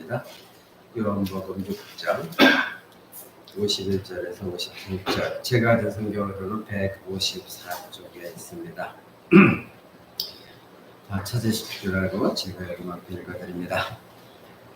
하겠습니다. 요한복음 6장 51절에서 56절, 제가 든 성경으로는 154쪽에 있습니다. 다 찾으실 줄 알고 제가 여기만큼 읽어드립니다.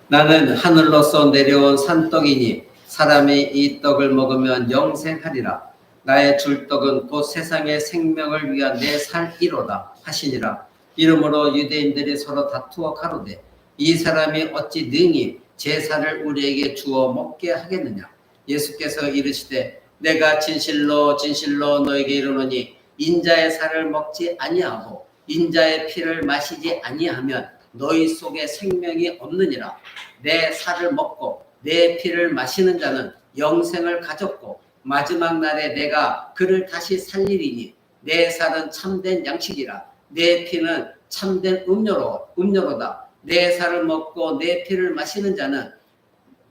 나는 하늘로서 내려온 산떡이니 사람이 이 떡을 먹으면 영생하리라. 나의 줄 떡은 곧 세상의 생명을 위한 내 살이로다 하시니라. 이러므로 유대인들이 서로 다투어 가로되 이 사람이 어찌 능히 제 살을 우리에게 주어 먹게 하겠느냐. 예수께서 이르시되 내가 진실로 진실로 너에게 이르노니 인자의 살을 먹지 아니하고 인자의 피를 마시지 아니하면 너희 속에 생명이 없느니라. 내 살을 먹고 내 피를 마시는 자는 영생을 가졌고 마지막 날에 내가 그를 다시 살리리니 내 살은 참된 양식이라 내 피는 참된 음료로다. 내 살을 먹고 내 피를 마시는 자는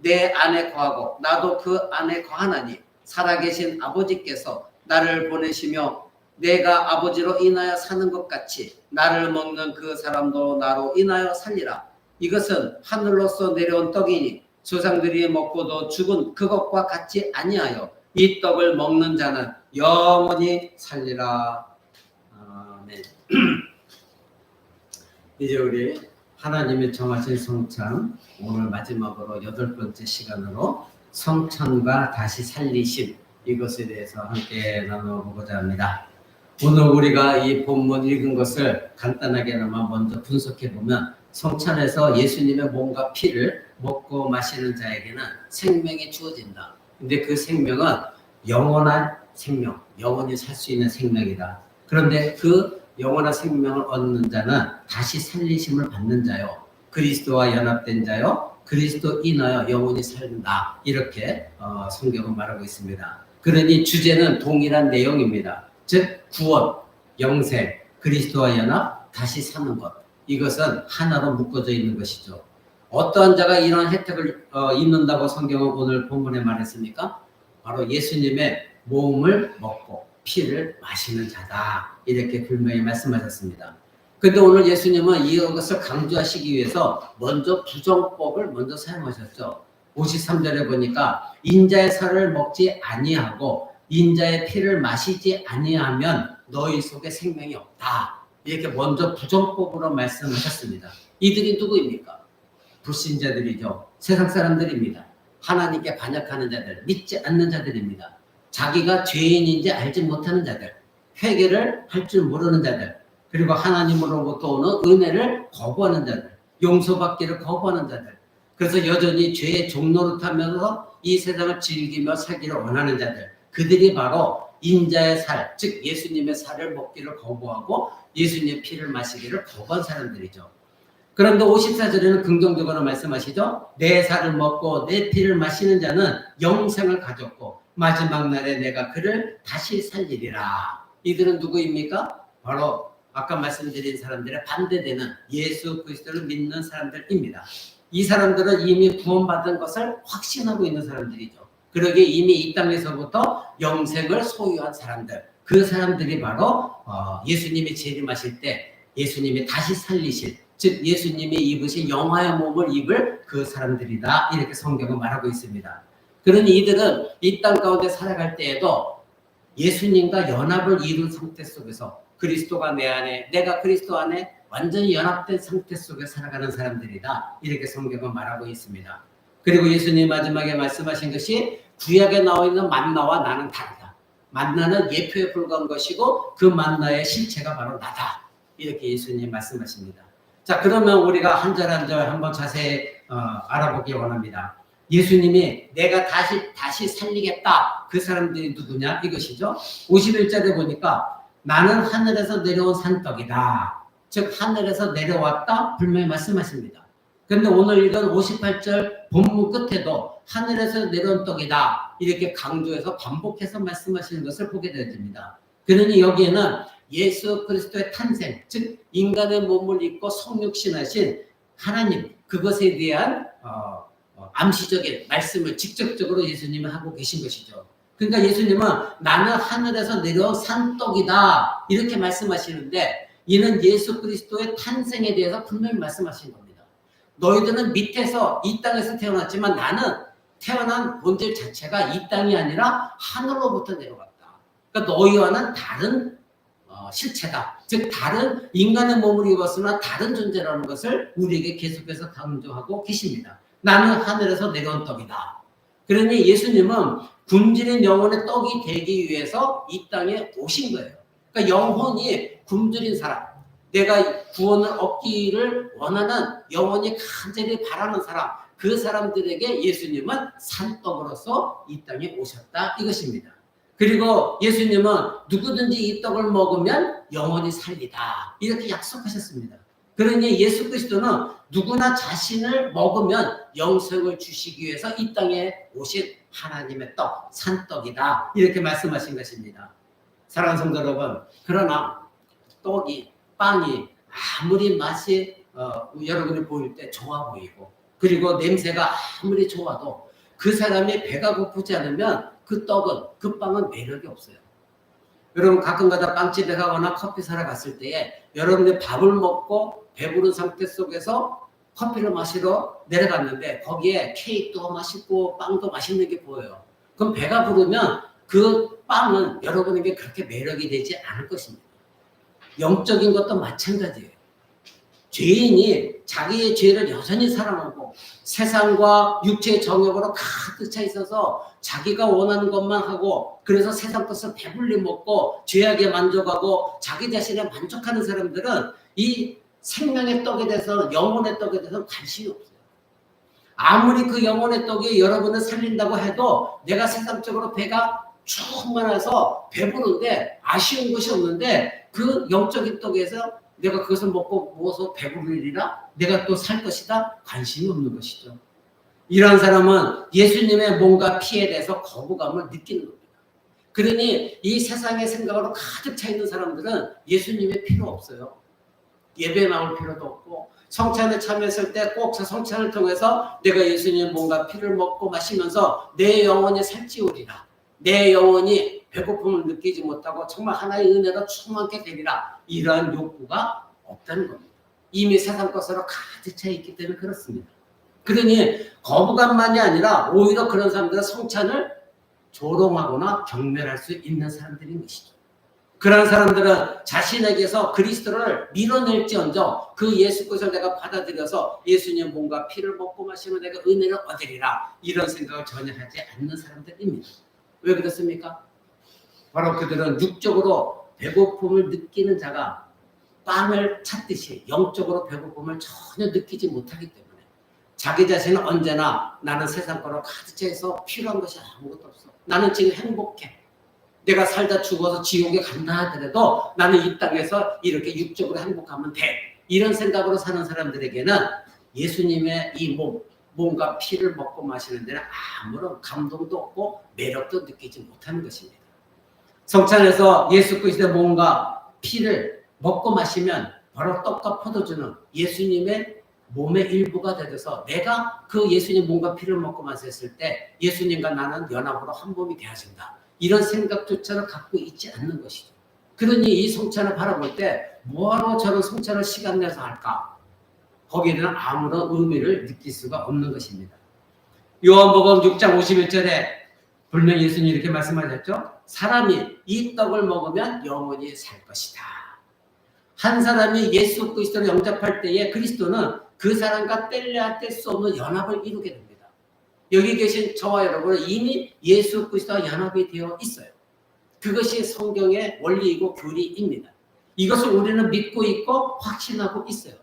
내 안에 거하고 나도 그 안에 거하나니 살아계신 아버지께서 나를 보내시며 내가 아버지로 인하여 사는 것 같이 나를 먹는 그 사람도 나로 인하여 살리라. 이것은 하늘로서 내려온 떡이니 조상들이 먹고도 죽은 그것과 같이 아니하여 이 떡을 먹는 자는 영원히 살리라. 아멘. 이제 우리 하나님이 정하신 성찬, 오늘 마지막으로 8번째 시간으로 성찬과 다시 살리심, 이것에 대해서 함께 나눠보고자 합니다. 오늘 우리가 이 본문 읽은 것을 간단하게나마 먼저 분석해보면 성찬에서 예수님의 몸과 피를 먹고 마시는 자에게는 생명이 주어진다. 근데 그 생명은 영원한 생명, 영원히 살 수 있는 생명이다. 그런데 그 영원한 생명을 얻는 자는 다시 살리심을 받는 자요, 그리스도와 연합된 자요, 그리스도 인하여 영원히 살린다. 이렇게 성경은 말하고 있습니다. 그러니 주제는 동일한 내용입니다. 즉 구원, 영생, 그리스도와 연합, 다시 사는 것, 이것은 하나로 묶어져 있는 것이죠. 어떠한 자가 이런 혜택을 입는다고 성경은 오늘 본문에 말했습니까? 바로 예수님의 몸을 먹고 피를 마시는 자다, 이렇게 분명히 말씀하셨습니다. 근데 오늘 예수님은 이것을 강조하시기 위해서 먼저 부정법을 먼저 사용하셨죠. 53절에 보니까 인자의 살을 먹지 아니하고 인자의 피를 마시지 아니하면 너희 속에 생명이 없다, 이렇게 먼저 부정법으로 말씀하셨습니다. 이들이 누구입니까? 불신자들이죠. 세상 사람들입니다. 하나님께 반역하는 자들, 믿지 않는 자들입니다. 자기가 죄인인지 알지 못하는 자들, 회개를 할 줄 모르는 자들, 그리고 하나님으로부터 오는 은혜를 거부하는 자들, 용서받기를 거부하는 자들, 그래서 여전히 죄의 종노릇하면서 이 세상을 즐기며 살기를 원하는 자들, 그들이 바로 인자의 살, 즉 예수님의 살을 먹기를 거부하고 예수님의 피를 마시기를 거부한 사람들이죠. 그런데 54절에는 긍정적으로 말씀하시죠. 내 살을 먹고 내 피를 마시는 자는 영생을 가졌고 마지막 날에 내가 그를 다시 살리리라. 이들은 누구입니까? 바로 아까 말씀드린 사람들의 반대되는 예수 그리스도를 믿는 사람들입니다. 이 사람들은 이미 구원받은 것을 확신하고 있는 사람들이죠. 그러기에 이미 이 땅에서부터 영생을 소유한 사람들, 그 사람들이 바로 예수님이 재림하실 때 예수님이 다시 살리실, 즉 예수님이 입으신 영화의 몸을 입을 그 사람들이다, 이렇게 성경은 말하고 있습니다. 그러니 이들은 이 땅 가운데 살아갈 때에도 예수님과 연합을 이룬 상태 속에서 그리스도가 내 안에, 내가 그리스도 안에 완전히 연합된 상태 속에 살아가는 사람들이다, 이렇게 성경은 말하고 있습니다. 그리고 예수님 마지막에 말씀하신 것이 구약에 나와 있는 만나와 나는 다르다. 만나는 예표에 불과한 것이고 그 만나의 실체가 바로 나다, 이렇게 예수님 말씀하십니다. 자, 그러면 우리가 한 절 한 절 한번 자세히 알아보기 원합니다. 예수님이 내가 다시 살리겠다, 그 사람들이 누구냐, 이것이죠. 51절에 보니까 나는 하늘에서 내려온 산떡이다, 즉 하늘에서 내려왔다, 분명히 말씀하십니다. 그런데 오늘 읽은 58절 본문 끝에도 하늘에서 내려온 떡이다, 이렇게 강조해서 반복해서 말씀하시는 것을 보게 됩니다. 그러니 여기에는 예수 그리스도의 탄생, 즉 인간의 몸을 입고 성육신하신 하나님, 그것에 대한 암시적인 말씀을 직접적으로 예수님은 하고 계신 것이죠. 그러니까 예수님은 나는 하늘에서 내려온 산떡이다, 이렇게 말씀하시는데 이는 예수 그리스도의 탄생에 대해서 분명히 말씀하신 겁니다. 너희들은 밑에서 이 땅에서 태어났지만 나는 태어난 본질 자체가 이 땅이 아니라 하늘로부터 내려갔다. 그러니까 너희와는 다른 실체다. 즉 다른 인간의 몸을 입었으나 다른 존재라는 것을 우리에게 계속해서 강조하고 계십니다. 나는 하늘에서 내려온 떡이다. 그러니 예수님은 굶주린 영혼의 떡이 되기 위해서 이 땅에 오신 거예요. 그러니까 영혼이 굶주린 사람, 내가 구원을 얻기를 원하는 영혼이 간절히 바라는 사람, 그 사람들에게 예수님은 산떡으로서 이 땅에 오셨다 이것입니다. 그리고 예수님은 누구든지 이 떡을 먹으면 영원히 살리다 이렇게 약속하셨습니다. 그러니 예수 그리스도는 누구나 자신을 먹으면 영생을 주시기 위해서 이 땅에 오신 하나님의 떡, 산떡이다 이렇게 말씀하신 것입니다. 사랑하는 성도 여러분, 그러나 떡이, 빵이 아무리 맛이 여러분이 보일 때 좋아 보이고 그리고 냄새가 아무리 좋아도 그 사람이 배가 고프지 않으면 그 떡은, 그 빵은 매력이 없어요. 여러분 가끔가다 빵집에 가거나 커피 사러 갔을 때에 여러분이 밥을 먹고 배부른 상태 속에서 커피를 마시러 내려갔는데 거기에 케이크도 맛있고 빵도 맛있는 게 보여요. 그럼 배가 부르면 그 빵은 여러분에게 그렇게 매력이 되지 않을 것입니다. 영적인 것도 마찬가지예요. 죄인이 자기의 죄를 여전히 사랑하고 세상과 육체의 정욕으로 가득 차 있어서 자기가 원하는 것만 하고 그래서 세상 것을 배불리 먹고 죄악에 만족하고 자기 자신에 만족하는 사람들은 이 생명의 떡에 대해서 영혼의 떡에 대해서 관심이 없어요. 아무리 그 영혼의 떡이 여러분을 살린다고 해도 내가 세상적으로 배가 충만해서 배부른데 아쉬운 것이 없는데 그 영적인 떡에서 내가 그것을 먹고 무엇을 배부르리라? 내가 또 살 것이다? 관심이 없는 것이죠. 이런 사람은 예수님의 몸과 피에 대해서 거부감을 느끼는 겁니다. 그러니 이 세상의 생각으로 가득 차 있는 사람들은 예수님의 필요 없어요. 예배 나올 필요도 없고 성찬에 참여했을 때 꼭 저 성찬을 통해서 내가 예수님의 몸과 피를 먹고 마시면서 내 영혼이 살찌우리라. 내 영혼이 배고픔을 느끼지 못하고 정말 하나의 은혜가 충만케 되리라. 이러한 욕구가 없다는 겁니다. 이미 세상 것으로 가득 차 있기 때문에 그렇습니다. 그러니 거부감만이 아니라 오히려 그런 사람들은 성찬을 조롱하거나 경멸할 수 있는 사람들인 것이죠. 그런 사람들은 자신에게서 그리스도를 밀어낼지언정 그 예수 그리스도를 내가 받아들여서 예수님 몸과 피를 먹고 마시면 내가 은혜를 얻으리라. 이런 생각을 전혀 하지 않는 사람들입니다. 왜 그렇습니까? 바로 그들은 육적으로 배고픔을 느끼는 자가 빵을 찾듯이 영적으로 배고픔을 전혀 느끼지 못하기 때문에 자기 자신은 언제나 나는 세상 거로 가득 차서 필요한 것이 아무것도 없어. 나는 지금 행복해. 내가 살다 죽어서 지옥에 간다 하더라도 나는 이 땅에서 이렇게 육적으로 행복하면 돼. 이런 생각으로 사는 사람들에게는 예수님의 이 몸과 피를 먹고 마시는 데는 아무런 감동도 없고 매력도 느끼지 못하는 것입니다. 성찬에서 예수 그리스도의 몸과 피를 먹고 마시면 바로 떡과 포도주는 예수님의 몸의 일부가 되어서 내가 그 예수님 몸과 피를 먹고 마셨을 때 예수님과 나는 연합으로 한 몸이 되어진다. 이런 생각조차를 갖고 있지 않는 것이죠. 그러니 이 성찬을 바라볼 때 뭐하러 저런 성찬을 시간 내서 할까? 거기에 대한 아무런 의미를 느낄 수가 없는 것입니다. 요한복음 6장 51절에 분명히 예수님이 이렇게 말씀하셨죠. 사람이 이 떡을 먹으면 영원히 살 것이다. 한 사람이 예수 그리스도를 영접할 때에 그리스도는 그 사람과 뗄래야 뗄 수 없는 연합을 이루게 됩니다. 여기 계신 저와 여러분은 이미 예수 그리스도와 연합이 되어 있어요. 그것이 성경의 원리이고 교리입니다. 이것을 우리는 믿고 있고 확신하고 있어요.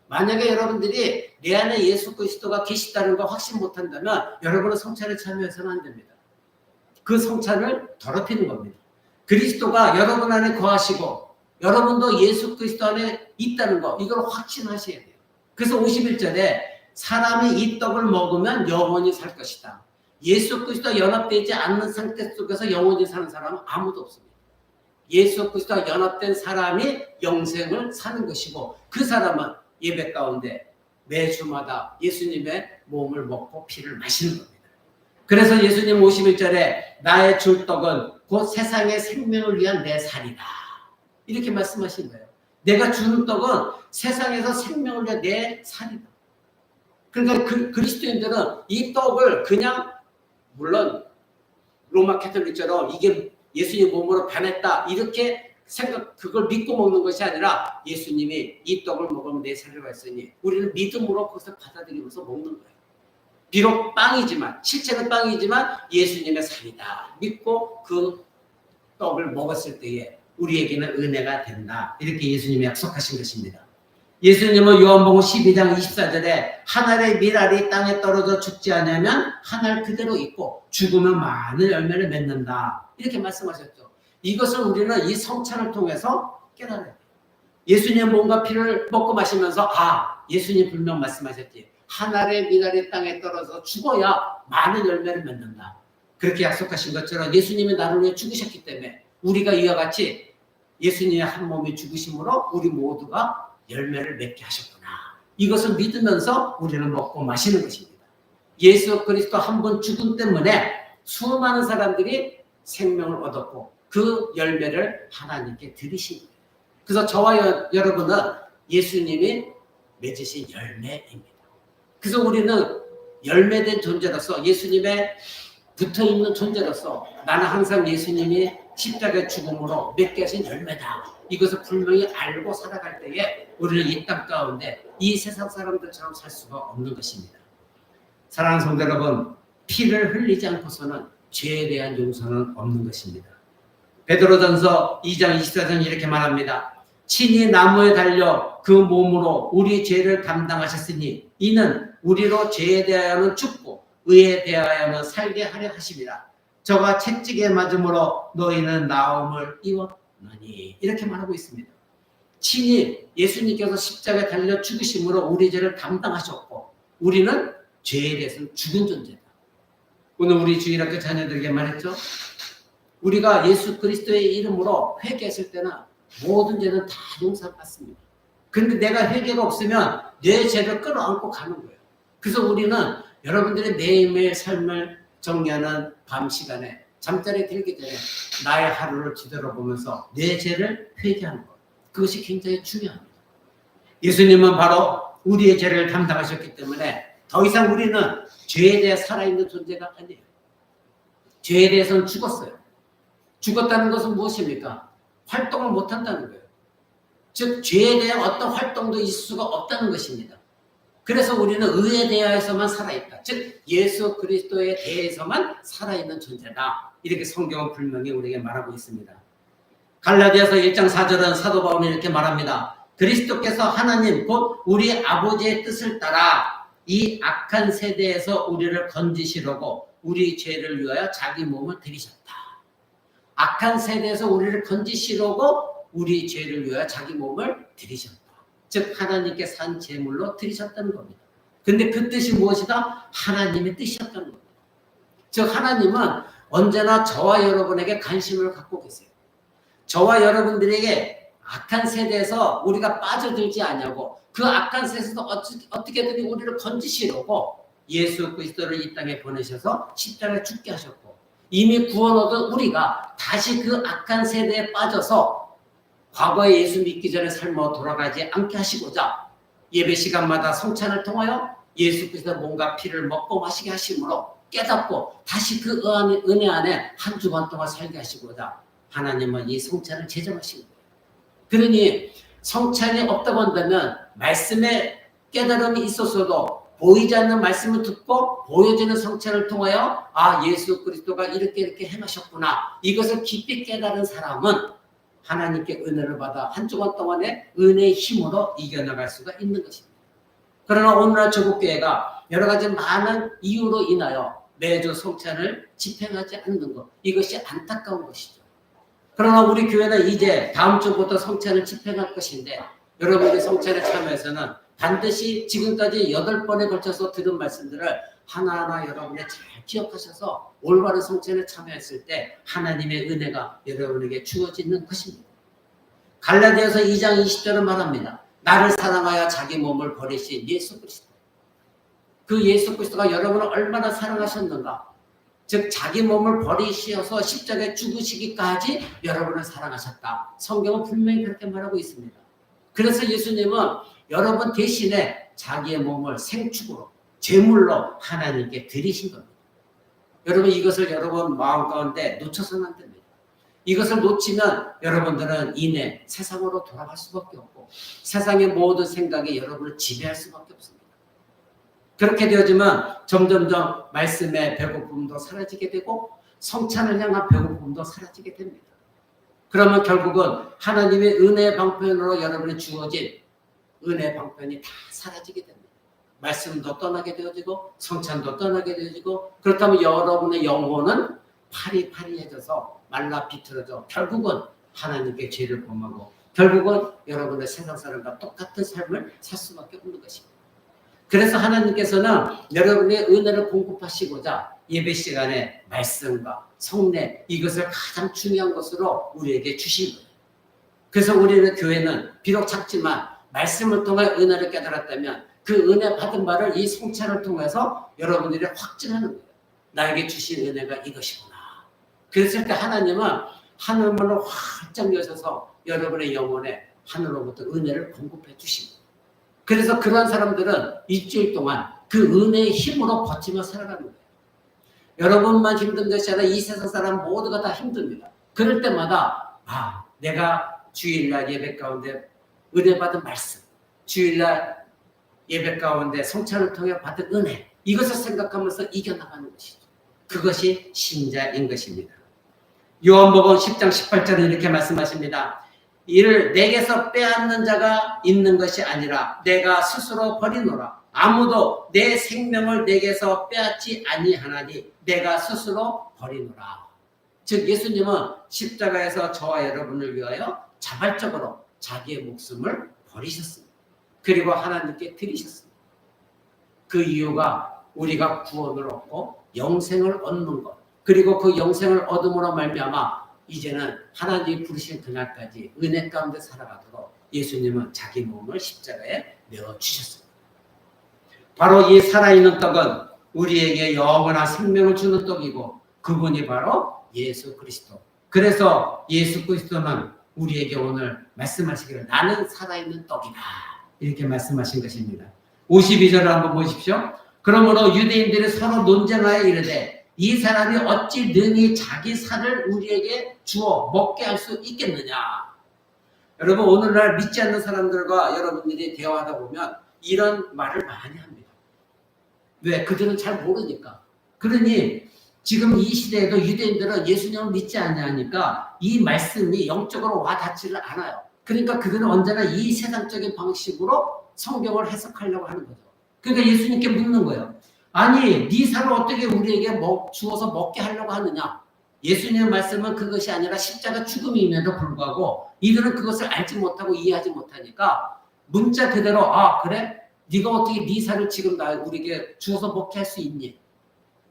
만약에 여러분들이 내 안에 예수 그리스도가 계시다는 걸 확신 못한다면 여러분은 성찬에 참여해서는 안 됩니다. 그 성찬을 더럽히는 겁니다. 그리스도가 여러분 안에 거하시고 여러분도 예수 그리스도 안에 있다는 거 이걸 확신하셔야 돼요. 그래서 51절에 사람이 이 떡을 먹으면 영원히 살 것이다. 예수 그리스도와 연합되지 않는 상태 속에서 영원히 사는 사람은 아무도 없습니다. 예수 그리스도와 연합된 사람이 영생을 사는 것이고 그 사람은 예배 가운데 매주마다 예수님의 몸을 먹고 피를 마시는 겁니다. 그래서 예수님 51절에 나의 줄 떡은 곧 세상의 생명을 위한 내 살이다. 이렇게 말씀하신 거예요. 내가 주는 떡은 세상에서 생명을 위한 내 살이다. 그러니까 그리스도인들은 이 떡을 그냥, 물론 로마 캐톨릭처럼 이게 예수님 몸으로 변했다 이렇게 그걸 믿고 먹는 것이 아니라 예수님이 이 떡을 먹으면 내 살을 받으니 우리는 믿음으로 그것을 받아들이면서 먹는 거예요. 비록 빵이지만, 실제는 빵이지만 예수님의 살이다 믿고 그 떡을 먹었을 때에 우리에게는 은혜가 된다. 이렇게 예수님이 약속하신 것입니다. 예수님은 요한복음 12장 24절에 한 알의 밀알이 땅에 떨어져 죽지 않으면 한 알 그대로 있고 죽으면 많은 열매를 맺는다. 이렇게 말씀하셨죠. 이것을 우리는 이 성찬을 통해서 깨달아야 돼요. 예수님 몸과 피를 먹고 마시면서 예수님 분명 말씀하셨지. 한 알의 밀알이 땅에 떨어져 죽어야 많은 열매를 맺는다. 그렇게 약속하신 것처럼 예수님이 나를 위해 죽으셨기 때문에 우리가 이와 같이 예수님의 한 몸이 죽으심으로 우리 모두가 열매를 맺게 하셨구나. 이것을 믿으면서 우리는 먹고 마시는 것입니다. 예수 그리스도 한 번 죽음 때문에 수많은 사람들이 생명을 얻었고 그 열매를 하나님께 드리신 거예요. 그래서 저와 여러분은 예수님이 맺으신 열매입니다. 그래서 우리는 열매된 존재로서 예수님의 붙어있는 존재로서 나는 항상 예수님이 십자가의 죽음으로 맺게 하신 열매다. 이것을 분명히 알고 살아갈 때에 우리는 이 땅 가운데 이 세상 사람들처럼 살 수가 없는 것입니다. 사랑하는 성도 여러분, 피를 흘리지 않고서는 죄에 대한 용서는 없는 것입니다. 베드로전서 2장 24절 이렇게 말합니다. 친히 나무에 달려 그 몸으로 우리 죄를 담당하셨으니 이는 우리로 죄에 대하여는 죽고 의에 대하여는 살게 하려 하심이라. 저가 채찍에 맞음으로 너희는 나음을 입었느니. 이렇게 말하고 있습니다. 친히 예수님께서 십자가에 달려 죽으심으로 우리 죄를 담당하셨고 우리는 죄에 대해서는 죽은 존재다. 오늘 우리 주일학교 자녀들에게 말했죠. 우리가 예수 그리스도의 이름으로 회개했을 때는 모든 죄는 다 용서받습니다. 그런데 내가 회개가 없으면 내 죄를 끌어안고 가는 거예요. 그래서 우리는 여러분들의 매일매일 삶을 정리하는 밤 시간에 잠자리에 들기 전에 나의 하루를 뒤돌아보면서 내 죄를 회개하는 것. 그것이 굉장히 중요합니다. 예수님은 바로 우리의 죄를 담당하셨기 때문에 더 이상 우리는 죄에 대해 살아있는 존재가 아니에요. 죄에 대해서는 죽었어요. 죽었다는 것은 무엇입니까? 활동을 못한다는 거예요. 즉 죄에 대한 어떤 활동도 있을 수가 없다는 것입니다. 그래서 우리는 의에 대하여서만 살아있다. 즉 예수 그리스도에 대해서만 살아있는 존재다. 이렇게 성경은 분명히 우리에게 말하고 있습니다. 갈라디아서 1장 4절은 사도 바울이 이렇게 말합니다. 그리스도께서 하나님 곧 우리 아버지의 뜻을 따라 이 악한 세대에서 우리를 건지시려고 우리 죄를 위하여 자기 몸을 들이셨다. 악한 세대에서 우리를 건지시려고 우리 죄를 위하여 자기 몸을 들이셨다. 즉 하나님께 산 제물로 드리셨다는 겁니다. 근데 그 뜻이 무엇이다? 하나님의 뜻이었다는 겁니다. 즉 하나님은 언제나 저와 여러분에게 관심을 갖고 계세요. 저와 여러분들에게 악한 세대에서 우리가 빠져들지 않냐고 그 악한 세대에서 어떻게든 우리를 건지시려고 예수 그리스도를 이 땅에 보내셔서 십자가에 죽게 하셨고 이미 구원 얻은 우리가 다시 그 악한 세대에 빠져서 과거에 예수 믿기 전에 삶으로 돌아가지 않게 하시고자 예배 시간마다 성찬을 통하여 예수 그리스도의 몸과 피를 먹고 마시게 하심으로 깨닫고 다시 그 은혜 안에 한 주간 동안 살게 하시고자 하나님은 이 성찬을 제정하신 거예요. 그러니 성찬이 없다고 한다면 말씀에 깨달음이 있었어도 보이지 않는 말씀을 듣고 보여지는 성찬을 통하여 예수 그리스도가 이렇게 행하셨구나. 이것을 깊이 깨달은 사람은 하나님께 은혜를 받아 한 주간 동안에 은혜의 힘으로 이겨나갈 수가 있는 것입니다. 그러나 오늘날 조국교회가 여러 가지 많은 이유로 인하여 매주 성찬을 집행하지 않는 것, 이것이 안타까운 것이죠. 그러나 우리 교회는 이제 다음 주부터 성찬을 집행할 것인데 여러분의 성찬에 참여해서는 반드시 지금까지 8번에 걸쳐서 들은 말씀들을 하나하나 여러분이 잘 기억하셔서 올바른 성찬에 참여했을 때 하나님의 은혜가 여러분에게 주어지는 것입니다. 갈라디아서 2장 20절은 말합니다. 나를 사랑하여 자기 몸을 버리신 예수 그리스도. 그 예수 그리스도가 여러분을 얼마나 사랑하셨는가. 즉 자기 몸을 버리셔서 십자가에 죽으시기까지 여러분을 사랑하셨다. 성경은 분명히 그렇게 말하고 있습니다. 그래서 예수님은 여러분 대신에 자기의 몸을 생축으로 제물로 하나님께 드리신 겁니다. 여러분 이것을 여러분 마음 가운데 놓쳐서는 안 됩니다. 이것을 놓치면 여러분들은 이내 세상으로 돌아갈 수밖에 없고 세상의 모든 생각이 여러분을 지배할 수밖에 없습니다. 그렇게 되어지면 점점점 말씀의 배고픔도 사라지게 되고 성찬을 향한 배고픔도 사라지게 됩니다. 그러면 결국은 하나님의 은혜의 방편으로 여러분이 주어진 은혜의 방편이 다 사라지게 됩니다. 말씀도 떠나게 되어지고 성찬도 떠나게 되어지고 그렇다면 여러분의 영혼은 파리파리해져서 말라 비틀어져 결국은 하나님께 죄를 범하고 결국은 여러분의 세상 사람과 똑같은 삶을 살 수밖에 없는 것입니다. 그래서 하나님께서는 여러분의 은혜를 공급하시고자 예배 시간에 말씀과 성례 이것을 가장 중요한 것으로 우리에게 주신 거예요. 그래서 우리의 교회는 비록 작지만 말씀을 통해 은혜를 깨달았다면 그 은혜 받은 바를 이 성찬을 통해서 여러분들이 확증하는 거예요. 나에게 주신 은혜가 이것이구나. 그랬을 때 하나님은 하늘문을 활짝 여셔서 여러분의 영혼에 하늘로부터 은혜를 공급해 주십니다. 그래서 그러한 사람들은 일주일 동안 그 은혜의 힘으로 버티며 살아가는 거예요. 여러분만 힘든 것이 아니라 이 세상 사람 모두가 다 힘듭니다. 그럴 때마다 내가 주일날 예배 가운데 은혜 받은 말씀, 주일날 예배 가운데 성찬을 통해 받은 은혜 이것을 생각하면서 이겨나가는 것이죠. 그것이 신자인 것입니다. 요한복음 10장 18절은 이렇게 말씀하십니다. 이를 내게서 빼앗는 자가 있는 것이 아니라 내가 스스로 버리노라. 아무도 내 생명을 내게서 빼앗지 아니하나니 내가 스스로 버리노라. 즉 예수님은 십자가에서 저와 여러분을 위하여 자발적으로 자기의 목숨을 버리셨습니다. 그리고 하나님께 드리셨습니다. 그 이유가 우리가 구원을 얻고 영생을 얻는 것 그리고 그 영생을 얻음으로 말미암아 이제는 하나님이 부르신 그날까지 은혜 가운데 살아가도록 예수님은 자기 몸을 십자가에 내어주셨습니다. 바로 이 살아있는 떡은 우리에게 영원한 생명을 주는 떡이고 그분이 바로 예수 그리스도. 그래서 예수 그리스도는 우리에게 오늘 말씀하시기를 나는 살아있는 떡이다. 이렇게 말씀하신 것입니다. 52절을 한번 보십시오. 그러므로 유대인들이 서로 논쟁하여 이르되 이 사람이 어찌 능히 자기 살을 우리에게 주어 먹게 할 수 있겠느냐. 여러분 오늘날 믿지 않는 사람들과 여러분들이 대화하다 보면 이런 말을 많이 합니다. 왜? 그들은 잘 모르니까. 그러니 지금 이 시대에도 유대인들은 예수님을 믿지 않냐니까 이 말씀이 영적으로 와 닿지를 않아요. 그러니까 그들은 언제나 이 세상적인 방식으로 성경을 해석하려고 하는 거죠. 그러니까 예수님께 묻는 거예요. 아니 네 살을 어떻게 우리에게 주어서 먹게 하려고 하느냐. 예수님의 말씀은 그것이 아니라 십자가 죽음임에도 불구하고 이들은 그것을 알지 못하고 이해하지 못하니까 문자 그대로 그래? 네가 어떻게 네 살을 지금 우리에게 주어서 먹게 할 수 있니?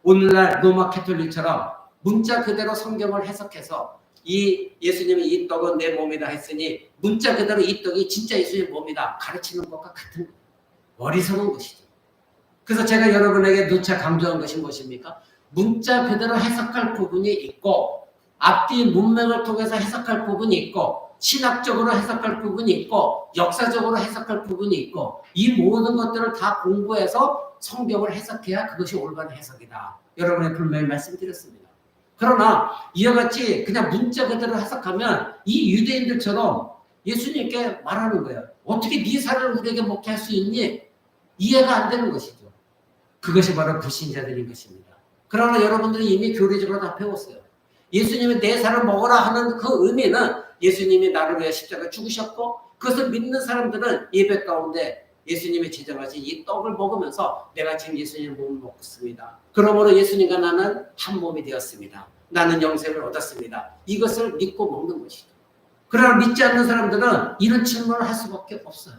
오늘날 로마 캐톨릭처럼 문자 그대로 성경을 해석해서 이 예수님이 이 떡은 내 몸이다 했으니 문자 그대로 이 떡이 진짜 예수님의 몸이다 가르치는 것과 같은 어리석은 것이죠. 그래서 제가 여러분에게 누차 강조한 것이 무엇입니까? 문자 그대로 해석할 부분이 있고 앞뒤 문맥을 통해서 해석할 부분이 있고 신학적으로 해석할 부분이 있고 역사적으로 해석할 부분이 있고 이 모든 것들을 다 공부해서 성경을 해석해야 그것이 올바른 해석이다. 여러분의 분명히 말씀드렸습니다. 그러나 이와 같이 그냥 문자 그대로 해석하면 이 유대인들처럼 예수님께 말하는 거예요. 어떻게 네 살을 우리에게 먹게 할 수 있니? 이해가 안 되는 것이죠. 그것이 바로 불신자들인 것입니다. 그러나 여러분들이 이미 교리적으로 다 배웠어요. 예수님이 내 살을 먹으라 하는 그 의미는 예수님이 나를 위해 십자가 죽으셨고 그것을 믿는 사람들은 예배 가운데 예수님이 제정하신 이 떡을 먹으면서 내가 지금 예수님의 몸을 먹고 있습니다. 그러므로 예수님과 나는 한 몸이 되었습니다. 나는 영생을 얻었습니다. 이것을 믿고 먹는 것이죠. 그러나 믿지 않는 사람들은 이런 질문을 할 수밖에 없어요.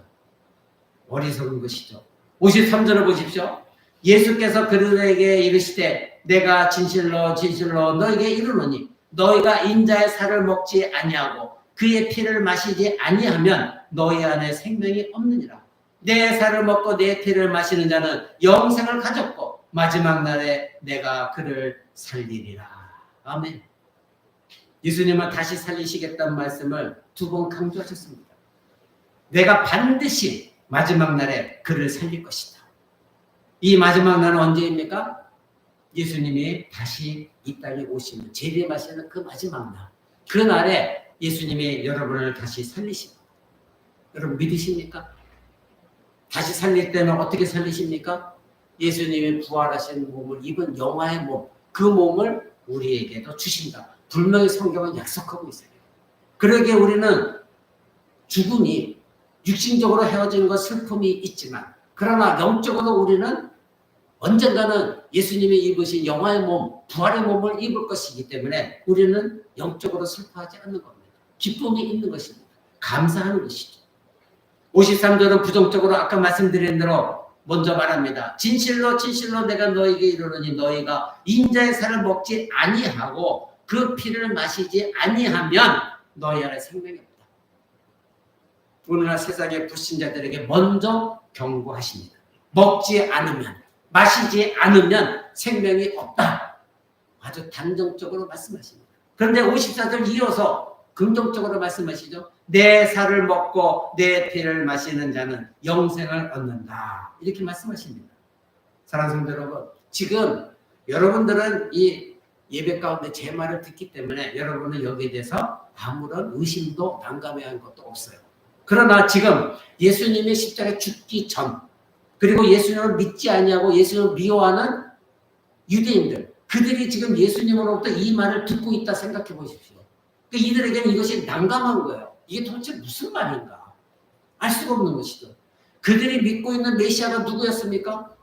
어리석은 것이죠. 53절을 보십시오. 예수께서 그들에게 이르시되 내가 진실로 진실로 너에게 이르노니 너희가 인자의 살을 먹지 아니하고 그의 피를 마시지 아니하면 너희 안에 생명이 없느니라. 내 살을 먹고 내 피를 마시는 자는 영생을 가졌고 마지막 날에 내가 그를 살리리라. 아멘. 예수님은 다시 살리시겠다는 말씀을 2번 강조하셨습니다. 내가 반드시 마지막 날에 그를 살릴 것이다. 이 마지막 날은 언제입니까? 예수님이 다시 이 땅에 오시는, 재림하시는 그 마지막 날. 그 날에 예수님이 여러분을 다시 살리십니다. 여러분 믿으십니까? 다시 살릴 때는 어떻게 살리십니까? 예수님이 부활하신 몸을 입은 영화의 몸, 그 몸을 우리에게도 주신다. 분명히 성경은 약속하고 있어요. 그러기에 우리는 죽음이 육신적으로 헤어지는 것 슬픔이 있지만, 그러나 영적으로 우리는 언젠가는 예수님이 입으신 영화의 몸, 부활의 몸을 입을 것이기 때문에 우리는 영적으로 슬퍼하지 않는 겁니다. 기쁨이 있는 것입니다. 감사하는 것이죠. 53절은 부정적으로 아까 말씀드린 대로 먼저 말합니다. 진실로 진실로 내가 너에게 이르노니 너희가 인자의 살을 먹지 아니하고 그 피를 마시지 아니하면 너희 안에 생명이 없다. 오늘날 세상의 불신자들에게 먼저 경고하십니다. 먹지 않으면, 마시지 않으면 생명이 없다. 아주 단정적으로 말씀하십니다. 그런데 54절 이어서 긍정적으로 말씀하시죠. 내 살을 먹고 내 피를 마시는 자는 영생을 얻는다. 이렇게 말씀하십니다. 사랑하는 성도 여러분, 지금 여러분들은 이 예배 가운데 제 말을 듣기 때문에 여러분은 여기에 대해서 아무런 의심도 난감해할 것도 없어요. 그러나 지금 예수님이 십자가에 죽기 전, 그리고 예수님을 믿지 아니하고 예수님을 미워하는 유대인들, 그들이 지금 예수님으로부터 이 말을 듣고 있다 생각해 보십시오. 이들에게는 이것이 난감한 거예요. 이게 도대체 무슨 말인가? 알 수가 없는 것이죠. 그들이 믿고 있는 메시아가 누구였습니까?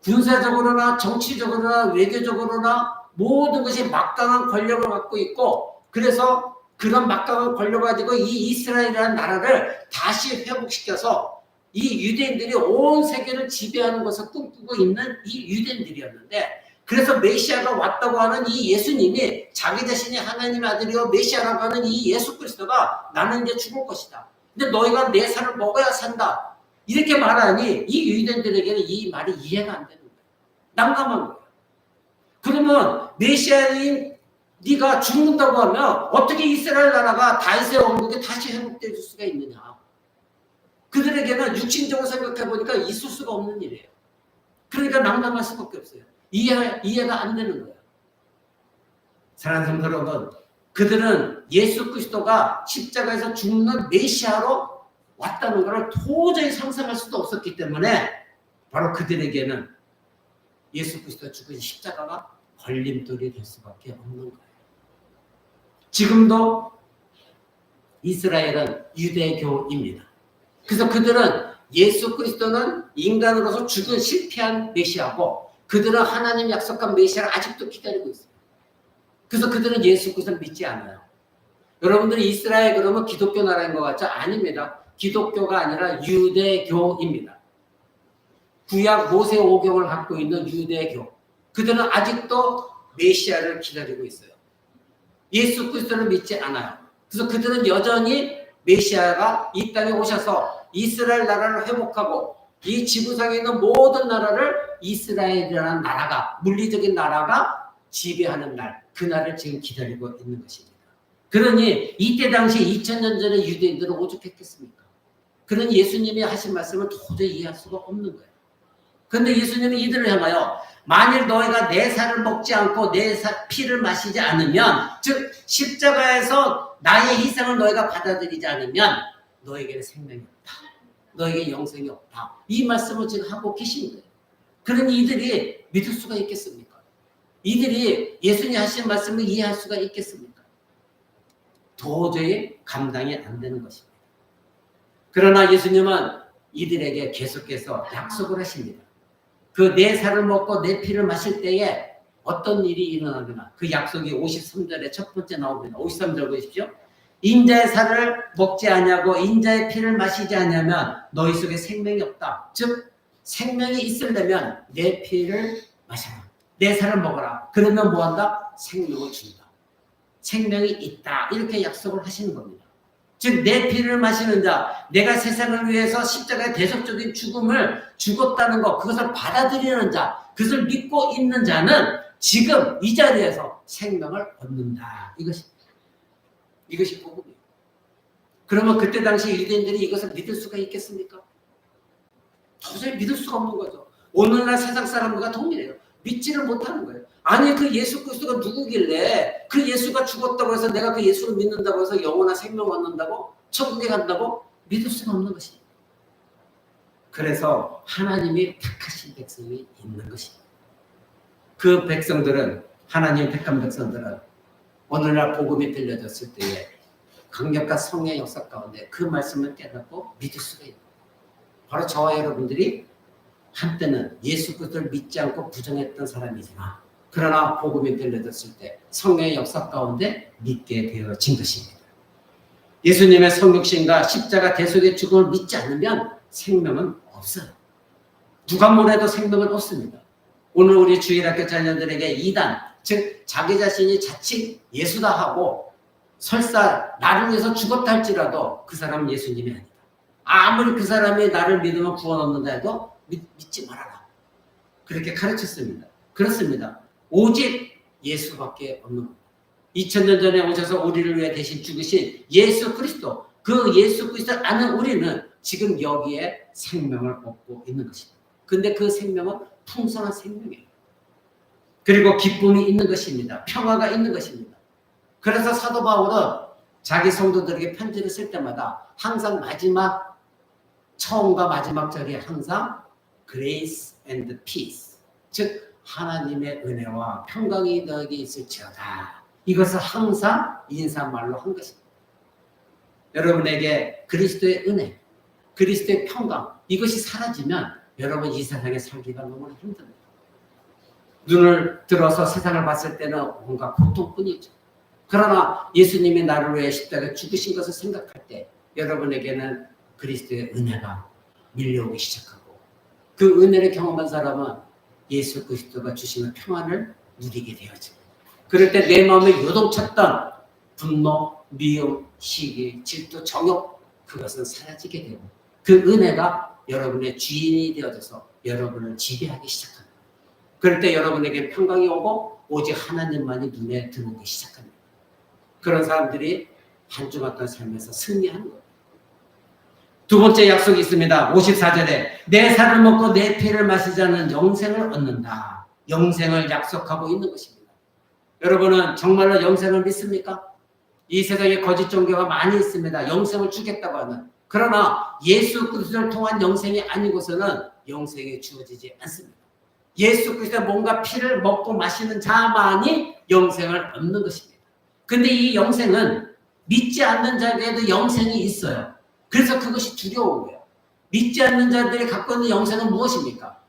군사적으로나 정치적으로나 외교적으로나 모든 것이 막강한 권력을 갖고 있고, 그래서 그런 막강한 권력을 가지고 이 이스라엘이라는 나라를 다시 회복시켜서 이 유대인들이 온 세계를 지배하는 것을 꿈꾸고 있는 이 유대인들이었는데, 그래서 메시아가 왔다고 하는 이 예수님이 자기 자신이 하나님의 아들이요 메시아라고 하는 이 예수 그리스도가 나는 이제 죽을 것이다. 근데 너희가 내 살을 먹어야 산다. 이렇게 말하니 이 유대인들에게는 이 말이 이해가 안 되는 거예요. 난감한 거예요. 그러면 메시아인 네가 죽는다고 하면 어떻게 이스라엘 나라가 다윗의 왕국이 다시 회복될 수가 있느냐. 그들에게는 육신적으로 생각해 보니까 있을 수가 없는 일이에요. 그러니까 난감할 수밖에 없어요. 이해가 안 되는 거예요. 사랑하는 성도 여러분, 그들은 예수 그리스도가 십자가에서 죽는 메시아로 왔다는 것을 도저히 상상할 수도 없었기 때문에 바로 그들에게는 예수 그리스도가 죽은 십자가가 걸림돌이 될 수밖에 없는 거예요. 지금도 이스라엘은 유대교입니다. 그래서 그들은 예수 그리스도는 인간으로서 죽은 실패한 메시아고, 그들은 하나님 약속한 메시아를 아직도 기다리고 있어요. 그래서 그들은 예수 그리스도를 믿지 않아요. 여러분들이 이스라엘 그러면 기독교 나라인 것 같죠? 아닙니다. 기독교가 아니라 유대교입니다. 구약 모세 오경을 갖고 있는 유대교. 그들은 아직도 메시아를 기다리고 있어요. 예수 그리스도를 믿지 않아요. 그래서 그들은 여전히 메시아가 이 땅에 오셔서 이스라엘 나라를 회복하고 이 지구상에 있는 모든 나라를 이스라엘이라는 나라가, 물리적인 나라가 지배하는 날, 그날을 지금 기다리고 있는 것입니다. 그러니 이때 당시 2000년 전에 유대인들은 오죽했겠습니까? 그러니 예수님이 하신 말씀을 도저히 이해할 수가 없는 거예요. 그런데 예수님이 이들을 향하여 만일 너희가 내 살을 먹지 않고 내 피를 마시지 않으면, 즉 십자가에서 나의 희생을 너희가 받아들이지 않으면 너에게는 생명이 없다. 너에게 영생이 없다. 이 말씀을 지금 하고 계신 거예요. 그러니 이들이 믿을 수가 있겠습니까? 이들이 예수님이 하신 말씀을 이해할 수가 있겠습니까? 도저히 감당이 안 되는 것입니다. 그러나 예수님은 이들에게 계속해서 약속을 하십니다. 그 내 살을 먹고 내 피를 마실 때에 어떤 일이 일어나거나, 그 약속이 53절에 첫 번째 나옵니다. 53절 보십시오. 인자의 살을 먹지 아니하고 인자의 피를 마시지 아니하면 너희 속에 생명이 없다. 즉 생명이 있으려면 내 피를 마셔라. 내 살을 먹어라. 그러면 뭐한다? 생명을 준다. 생명이 있다. 이렇게 약속을 하시는 겁니다. 즉 내 피를 마시는 자, 내가 세상을 위해서 십자가의 대속적인 죽음을 죽었다는 것, 그것을 받아들이는 자, 그것을 믿고 있는 자는 지금 이 자리에서 생명을 얻는다. 이것이 복음이에요. 그러면 그때 당시 유대인들이 이것을 믿을 수가 있겠습니까? 도저히 믿을 수가 없는 거죠. 오늘날 세상 사람들과 동일해요. 믿지를 못하는 거예요. 아니 그 예수 그리스도가 누구길래 그 예수가 죽었다고 해서 내가 그 예수를 믿는다고 해서 영원한 생명 얻는다고 천국에 간다고 믿을 수가 없는 것입니다. 그래서 하나님이 택하신 백성이 있는 것입니다. 그 백성들은 하나님 택한 백성들은 오늘날 복음이 들려졌을 때에 강력한 성령의 역사 가운데 그 말씀을 깨닫고 믿을 수가 있는 거예요. 바로 저와 여러분들이 한때는 예수 그리스도를 믿지 않고 부정했던 사람이지만 그러나 복음이 들려졌을 때 성령의 역사 가운데 믿게 되어진 것입니다. 예수님의 성육신과 십자가 대속의 죽음을 믿지 않으면 생명은 없어요. 누가 뭐래도 생명은 없습니다. 오늘 우리 주일학교 자녀들에게 이단, 즉 자기 자신이 자칭 예수다 하고 설사 나를 위해서 죽었다 할지라도 그 사람은 예수님이 아니다. 아무리 그 사람이 나를 믿으면 구원 얻는다 해도 믿지 말아라. 그렇게 가르쳤습니다. 그렇습니다. 오직 예수밖에 없는 겁니다. 2000년 전에 오셔서 우리를 위해 대신 죽으신 예수 그리스도, 그 예수 그리스도 아는 우리는 지금 여기에 생명을 얻고 있는 것입니다. 근데 그 생명은 풍성한 생명이에요. 그리고 기쁨이 있는 것입니다. 평화가 있는 것입니다. 그래서 사도 바울은 자기 성도들에게 편지를 쓸 때마다 항상 마지막 처음과 마지막 절에 항상 grace and peace, 즉 하나님의 은혜와 평강이 너에게 있을지어다. 이것을 항상 인사말로 한 것입니다. 여러분에게 그리스도의 은혜, 그리스도의 평강 이것이 사라지면 여러분 이 세상에 살기가 너무 힘듭니다. 눈을 들어서 세상을 봤을 때는 뭔가 고통뿐이죠. 그러나 예수님이 나를 위해 십자가에 죽으신 것을 생각할 때 여러분에게는 그리스도의 은혜가 밀려오기 시작하고 그 은혜를 경험한 사람은 예수 그리스도가 주시는 평안을 누리게 되어집니다. 그럴 때 내 마음에 요동쳤던 분노, 미움, 시기, 질투, 정욕 그것은 사라지게 되고 그 은혜가 여러분의 주인이 되어져서 여러분을 지배하기 시작합니다. 그럴 때 여러분에게 평강이 오고 오직 하나님만이 눈에 들어오기 시작합니다. 그런 사람들이 한 주 같은 삶에서 승리하는 거예요. 두 번째 약속이 있습니다. 54절에 내 살을 먹고 내 피를 마시자는 영생을 얻는다. 영생을 약속하고 있는 것입니다. 여러분은 정말로 영생을 믿습니까? 이 세상에 거짓 종교가 많이 있습니다. 영생을 주겠다고 하는. 그러나 예수 그리스도를 통한 영생이 아니고서는 영생이 주어지지 않습니다. 예수 그리스도의 몸과 피를 먹고 마시는 자만이 영생을 얻는 것입니다. 근데 이 영생은 믿지 않는 자에게도 영생이 있어요. 그래서 그것이 두려운 거예요. 믿지 않는 자들이 갖고 있는 영생은 무엇입니까?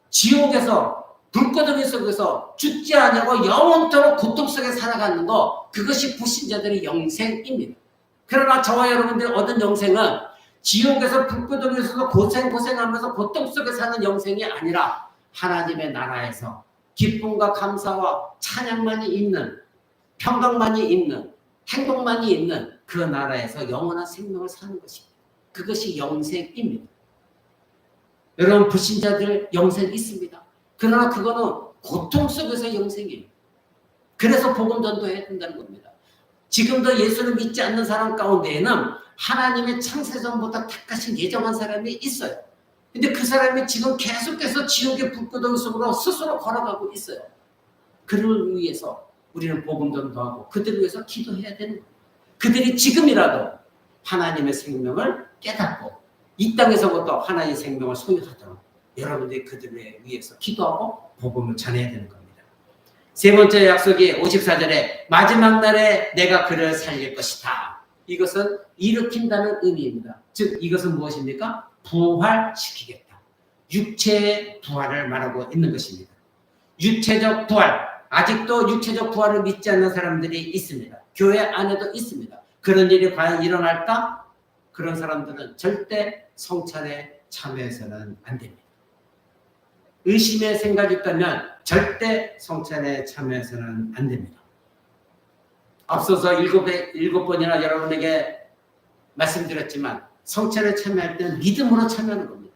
지옥에서 불꽃더미 속에서 죽지 않냐고 영원토록 고통 속에 살아가는 거, 그것이 불신자들의 영생입니다. 그러나 저와 여러분들이 얻은 영생은 지옥에서 불꽃더미에서 고생하면서 고통 속에 사는 영생이 아니라 하나님의 나라에서 기쁨과 감사와 찬양만이 있는, 평강만이 있는, 행복만이 있는 그 나라에서 영원한 생명을 사는 것입니다. 그것이 영생입니다. 여러분 불신자들 영생 있습니다. 그러나 그거는 고통 속에서 영생이에요. 그래서 복음 전도해야 된다는 겁니다. 지금도 예수를 믿지 않는 사람 가운데에는 하나님의 창세전부터 택하신 예정한 사람이 있어요. 근데 그 사람이 지금 계속해서 지옥의 불구덩이 속으로 스스로 걸어가고 있어요. 그를 위해서 우리는 복음 전도하고 그들을 위해서 기도해야 되는 거예요. 그들이 지금이라도 하나님의 생명을 깨닫고 이 땅에서부터 하나님의 생명을 소유하도록 여러분들이 그들을 위해서 기도하고 복음을 전해야 되는 겁니다. 세 번째 약속이 54절에 마지막 날에 내가 그를 살릴 것이다. 이것은 일으킨다는 의미입니다. 즉 이것은 무엇입니까? 부활시키겠다. 육체의 부활을 말하고 있는 것입니다. 육체적 부활, 아직도 육체적 부활을 믿지 않는 사람들이 있습니다. 교회 안에도 있습니다. 그런 일이 과연 일어날까? 그런 사람들은 절대 성찬에 참여해서는 안 됩니다. 의심의 생각이 있다면 절대 성찬에 참여해서는 안 됩니다. 앞서서 7번이나 여러분에게 말씀드렸지만 성찬에 참여할 때는 믿음으로 참여하는 겁니다.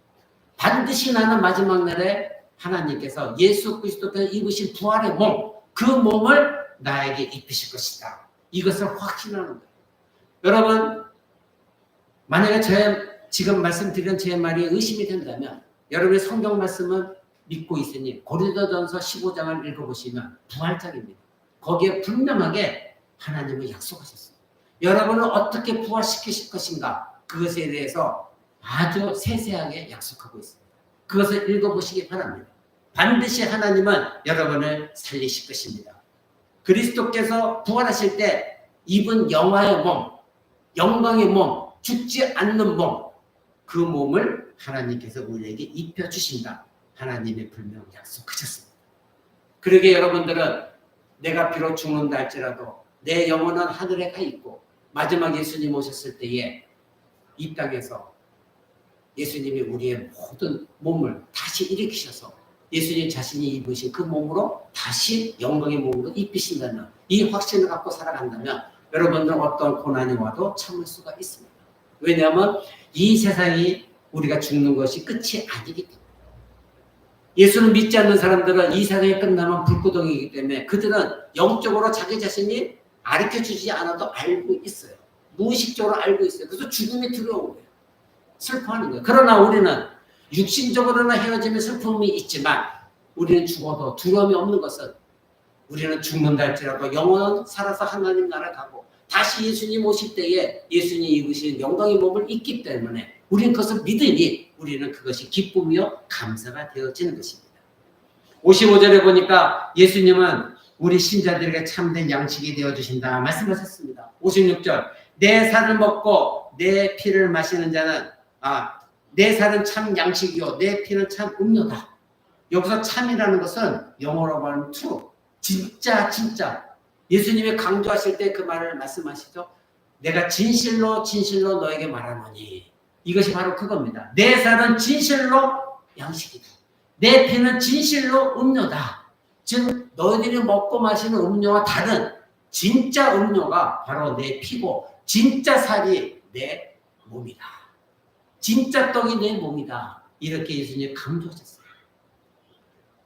반드시 나는 마지막 날에 하나님께서 예수 그리스도께서 입으신 부활의 몸, 그 몸을 나에게 입히실 것이다. 이것을 확신하는 거예요. 여러분, 만약에 지금 말씀드린 제 말이 의심이 된다면 여러분의 성경 말씀은 믿고 있으니 고린도전서 15장을 읽어보시면 부활장입니다. 거기에 분명하게 하나님은 약속하셨어요. 여러분을 어떻게 부활시키실 것인가 그것에 대해서 아주 세세하게 약속하고 있습니다. 그것을 읽어보시기 바랍니다. 반드시 하나님은 여러분을 살리실 것입니다. 그리스도께서 부활하실 때 입은 영화의 몸, 영광의 몸, 죽지 않는 몸, 그 몸을 하나님께서 우리에게 입혀주신다. 하나님의 분명 약속하셨습니다. 그러게 여러분들은 내가 비록 죽는다 할지라도 내 영혼은 하늘에 가 있고 마지막 예수님 오셨을 때에 이 땅에서 예수님이 우리의 모든 몸을 다시 일으키셔서 예수님 자신이 입으신 그 몸으로 다시 영광의 몸으로 입히신다는 이 확신을 갖고 살아간다면 여러분들은 어떤 고난이 와도 참을 수가 있습니다. 왜냐하면 이 세상이 우리가 죽는 것이 끝이 아니기 때문에 예수를 믿지 않는 사람들은 이 세상이 끝나면 불구덩이이기 때문에 그들은 영적으로 자기 자신이 가르쳐주지 않아도 알고 있어요. 무의식적으로 알고 있어요. 그래서 죽음이 두려운 거예요. 슬퍼하는 거예요. 그러나 우리는 육신적으로는 헤어짐의 슬픔이 있지만 우리는 죽어도 두려움이 없는 것은 우리는 죽는다 할지라도 영원은 살아서 하나님 나라 가고 다시 예수님 오실 때에 예수님 입으신 영광의 몸을 입기 때문에 우리는 그것을 믿으니 우리는 그것이 기쁨이요 감사가 되어지는 것입니다. 55절에 보니까 예수님은 우리 신자들에게 참된 양식이 되어주신다 말씀하셨습니다. 56절 내 살을 먹고 내 피를 마시는 자는 내 살은 참 양식이요 내 피는 참 음료다. 여기서 참이라는 것은 영어로 말하면 true, 진짜 예수님이 강조하실 때 그 말을 말씀하시죠. 내가 진실로 너에게 말하노니 이것이 바로 그겁니다. 내 살은 진실로 양식이다. 내 피는 진실로 음료다. 즉 너희들이 먹고 마시는 음료와 다른 진짜 음료가 바로 내 피고 진짜 살이 내 몸이다. 진짜 떡이 내 몸이다. 이렇게 예수님이 강조하셨어요.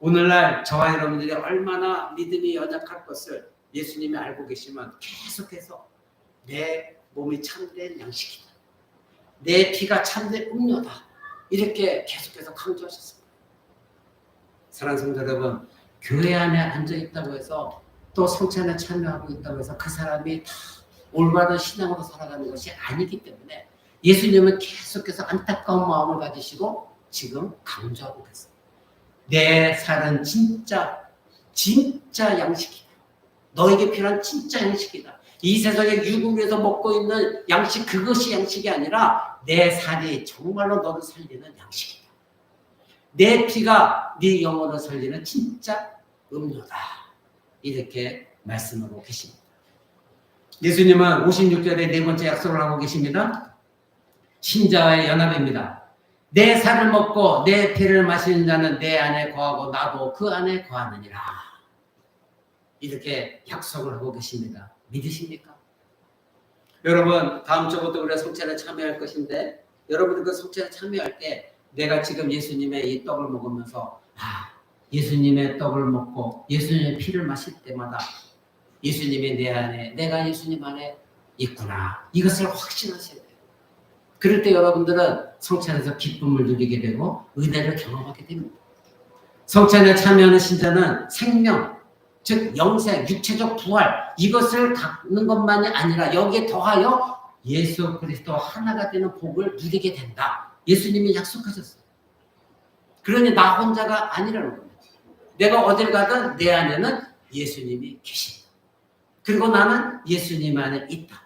오늘날 저와 여러분들이 얼마나 믿음이 연약할 것을 예수님이 알고 계시면 계속해서 내 몸이 참된 양식이다. 내 피가 참된 음료다. 이렇게 계속해서 강조하셨습니다. 사랑하는 성도 여러분, 교회 안에 앉아있다고 해서 또 성찬에 참여하고 있다고 해서 그 사람이 다 올바른 신앙으로 살아가는 것이 아니기 때문에 예수님은 계속해서 안타까운 마음을 가지시고 지금 강조하고 계세요. 내 살은 진짜 양식이다. 너에게 필요한 진짜 양식이다. 이 세상에 유국에서 먹고 있는 양식 그것이 양식이 아니라 내 살이 정말로 너를 살리는 양식이다. 내 피가 네 영혼을 살리는 진짜 음료다. 이렇게 말씀하고 계십니다. 예수님은 56절에 네 번째 약속을 하고 계십니다. 신자와의 연합입니다. 내 살을 먹고 내 피를 마시는 자는 내 안에 거하고 나도 그 안에 거하느니라. 이렇게 약속을 하고 계십니다. 믿으십니까? 여러분 다음 주부터 우리가 성찬에 참여할 것인데 여러분들 그 성찬에 참여할 때 내가 지금 예수님의 이 떡을 먹으면서 예수님의 떡을 먹고 예수님의 피를 마실 때마다 예수님이 내 안에 내가 예수님 안에 있구나. 이것을 확신하셔야 돼요. 그럴 때 여러분들은 성찬에서 기쁨을 누리게 되고 은혜를 경험하게 됩니다. 성찬에 참여하는 신자는 생명, 즉 영생, 육체적 부활 이것을 갖는 것만이 아니라 여기에 더하여 예수 그리스도 하나가 되는 복을 누리게 된다. 예수님이 약속하셨어요. 그러니 나 혼자가 아니라는 겁니다. 내가 어딜 가든 내 안에는 예수님이 계신다. 그리고 나는 예수님 안에 있다.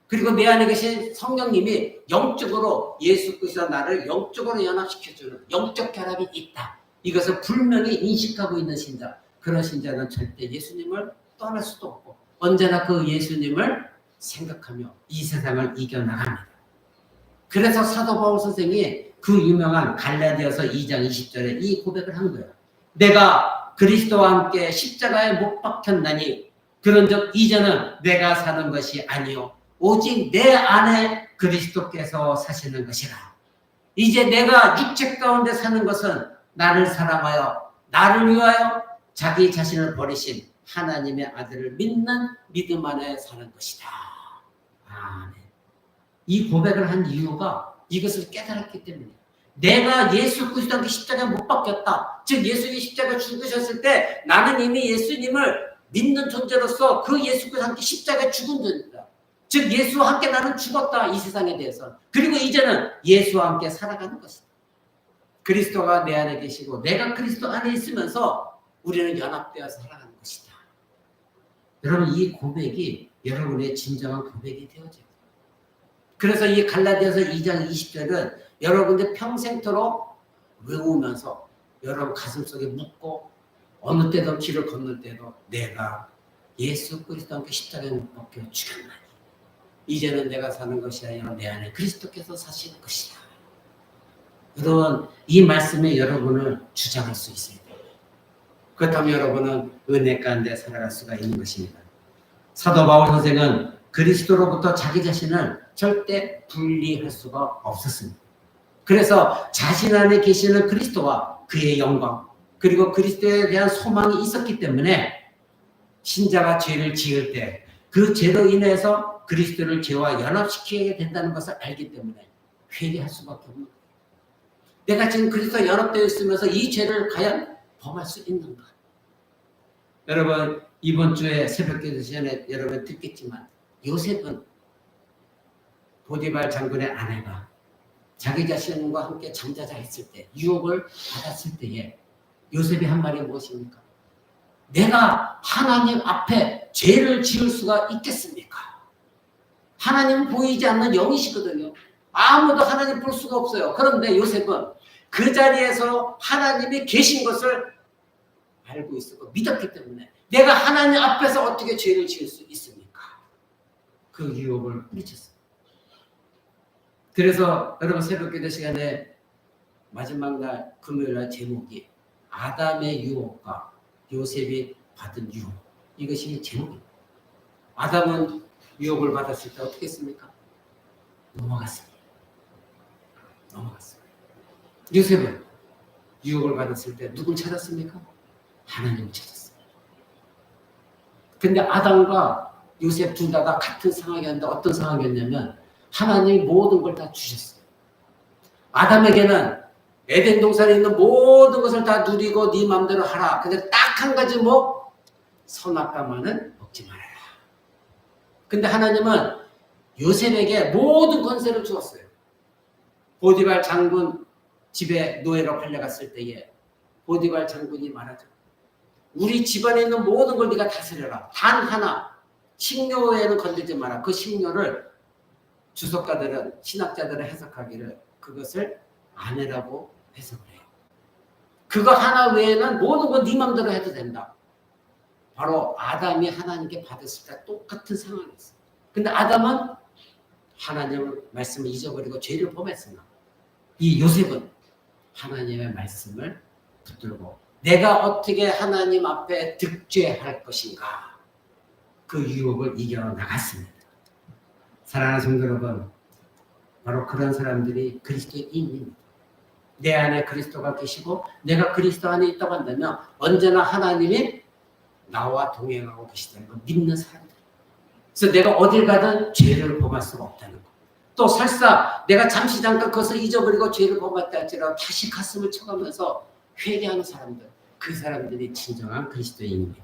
그리고 내 안에 계신 성령님이 영적으로 예수 그리스도 나를 영적으로 연합시켜주는 영적 결합이 있다. 이것을 분명히 인식하고 있는 신자. 그런 신자는 절대 예수님을 떠날 수도 없고 언제나 그 예수님을 생각하며 이 세상을 이겨나갑니다. 그래서 사도 바울 선생이 그 유명한 갈라디아서 2장 20절에 이 고백을 한 거예요. 내가 그리스도와 함께 십자가에 못 박혔나니 그런즉 이제는 내가 사는 것이 아니요 오직 내 안에 그리스도께서 사시는 것이라. 이제 내가 육체 가운데 사는 것은 나를 사랑하여 나를 위하여 자기 자신을 버리신 하나님의 아들을 믿는 믿음 안에 사는 것이다. 아멘. 이 고백을 한 이유가 이것을 깨달았기 때문이에요. 내가 예수 그리스도 함께 십자가에 못 박혔다. 즉 예수님이 십자가 죽으셨을 때 나는 이미 예수님을 믿는 존재로서 그 예수 그리스도 함께 십자가에 죽은 존재다. 즉 예수와 함께 나는 죽었다. 이 세상에 대해서. 그리고 이제는 예수와 함께 살아가는 것이다. 그리스도가 내 안에 계시고 내가 그리스도 안에 있으면서 우리는 연합되어 살아가는 것이다. 여러분 이 고백이 여러분의 진정한 고백이 되어져요. 그래서 이 갈라디아서 2장 20절은 여러분들 평생토록 외우면서 여러분 가슴속에 묻고 어느 때도 길을 건널 때도 내가 예수 그리스도와 함께 십자가에 못 박혀 죽였나니 이제는 내가 사는 것이 아니라 내 안에 그리스도께서 사시는 것이다. 여러분 이 말씀에 여러분을 주장할 수 있어야 돼요. 그렇다면 여러분은 은혜 가운데 살아갈 수가 있는 것입니다. 사도 바울 선생은 그리스도로부터 자기 자신을 절대 분리할 수가 없었습니다. 그래서 자신 안에 계시는 그리스도와 그의 영광 그리고 그리스도에 대한 소망이 있었기 때문에 신자가 죄를 지을 때 그 죄로 인해서 그리스도를 죄와 연합시키게 된다는 것을 알기 때문에 회개할 수밖에 없는 거예요. 내가 지금 그리스도와 연합되어 있으면서 이 죄를 과연 범할 수 있는가? 여러분 이번 주에 새벽기도 시간에 여러분 듣겠지만 요셉은 보디발 장군의 아내가 자기 자신과 함께 잠자자 했을 때 유혹을 받았을 때에 요셉이 한 말이 무엇입니까? 내가 하나님 앞에 죄를 지을 수가 있겠습니까? 하나님은 보이지 않는 영이시거든요. 아무도 하나님 볼 수가 없어요. 그런데 요셉은 그 자리에서 하나님이 계신 것을 알고 있었고 믿었기 때문에 내가 하나님 앞에서 어떻게 죄를 지을 수 있습니까? 그 유혹을 뿌리쳤어요. 그래서 여러분 새벽기도 시간에 마지막 날 금요일날 제목이 아담의 유혹과 요셉이 받은 유혹 이것이 제목입니다. 아담은 유혹을 받았을 때 어떻게 했습니까? 넘어갔습니다. 요셉은 유혹을 받았을 때 누굴 찾았습니까? 하나님을 찾았습니다. 근데 아담과 요셉 둘 다 같은 상황이었는데 어떤 상황이었냐면 하나님이 모든 걸 다 주셨어요. 아담에게는 에덴 동산에 있는 모든 것을 다 누리고 네 마음대로 하라. 근데 딱 한 가지 선악과만은 먹지 말아라. 근데 하나님은 요셉에게 모든 권세를 주었어요. 보디발 장군 집에 노예로 팔려갔을 때에 보디발 장군이 말하죠. 우리 집안에 있는 모든 걸 네가 다스려라. 단 하나 식료에는 건들지 마라. 그 식료를 주석가들은 신학자들은 해석하기를 그것을 아내라고 해석을 해요. 그거 하나 외에는 모든 건 네 맘대로 해도 된다. 바로 아담이 하나님께 받았을 때 똑같은 상황이었어요. 근데 아담은 하나님의 말씀을 잊어버리고 죄를 범했으나 이 요셉은 하나님의 말씀을 붙들고 내가 어떻게 하나님 앞에 득죄할 것인가 그 유혹을 이겨나갔습니다. 사랑하는 성도 여러분, 바로 그런 사람들이 그리스도인입니다. 내 안에 그리스도가 계시고 내가 그리스도 안에 있다고 한다면 언제나 하나님이 나와 동행하고 계시다는 걸 믿는 사람들. 그래서 내가 어딜 가든 죄를 범할 수가 없다는 것. 또 설사 내가 잠시 잠깐 그것을 잊어버리고 죄를 범했다 할지라도 다시 가슴을 쳐가면서 회개하는 사람들, 그 사람들이 진정한 그리스도인입니다.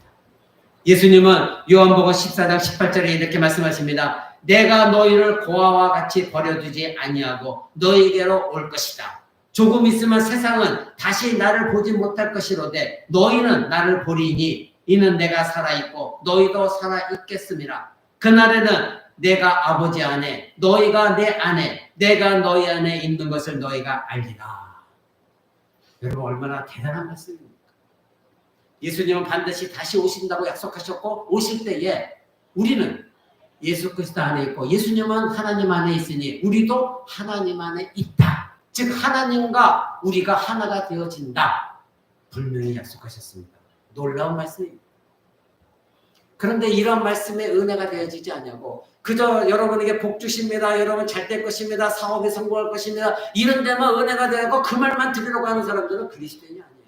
예수님은 요한복음 14장 18절에 이렇게 말씀하십니다. 내가 너희를 고아와 같이 버려두지 아니하고 너희에게로 올 것이다. 조금 있으면 세상은 다시 나를 보지 못할 것이로되 너희는 나를 보리니 이는 내가 살아있고 너희도 살아있겠음이라. 그날에는 내가 아버지 안에 너희가 내 안에 내가 너희 안에 있는 것을 너희가 알리라. 여러분 얼마나 대단한 말씀입니까? 예수님은 반드시 다시 오신다고 약속하셨고 오실 때에 우리는 예수 그리스도 안에 있고 예수님은 하나님 안에 있으니 우리도 하나님 안에 있다. 즉 하나님과 우리가 하나가 되어진다. 분명히 약속하셨습니다. 놀라운 말씀입니다. 그런데 이런 말씀에 은혜가 되어지지 않냐고 그저 여러분에게 복 주십니다. 여러분 잘 될 것입니다. 사업에 성공할 것입니다. 이런 데만 은혜가 되고 그 말만 들으려고 하는 사람들은 그리스도인이 아니에요.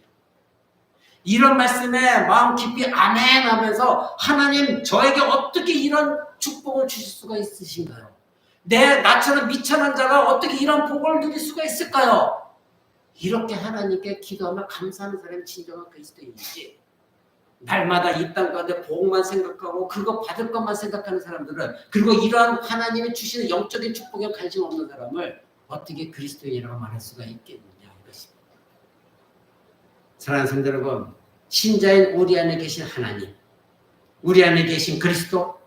이런 말씀에 마음 깊이 아멘 하면서 하나님 저에게 어떻게 이런 축복을 주실 수가 있으신가요? 나처럼 미천한 자가 어떻게 이런 복을 누릴 수가 있을까요? 이렇게 하나님께 기도하며 감사하는 사람이 진정한 그리스도인이지, 날마다 이 땅 가운데 복만 생각하고 그거 받을 것만 생각하는 사람들은, 그리고 이러한 하나님이 주시는 영적인 축복에 관심 없는 사람을 어떻게 그리스도인이라고 말할 수가 있겠느냐, 이것입니다. 사랑하는 성도 여러분, 신자인 우리 안에 계신 하나님, 우리 안에 계신 그리스도,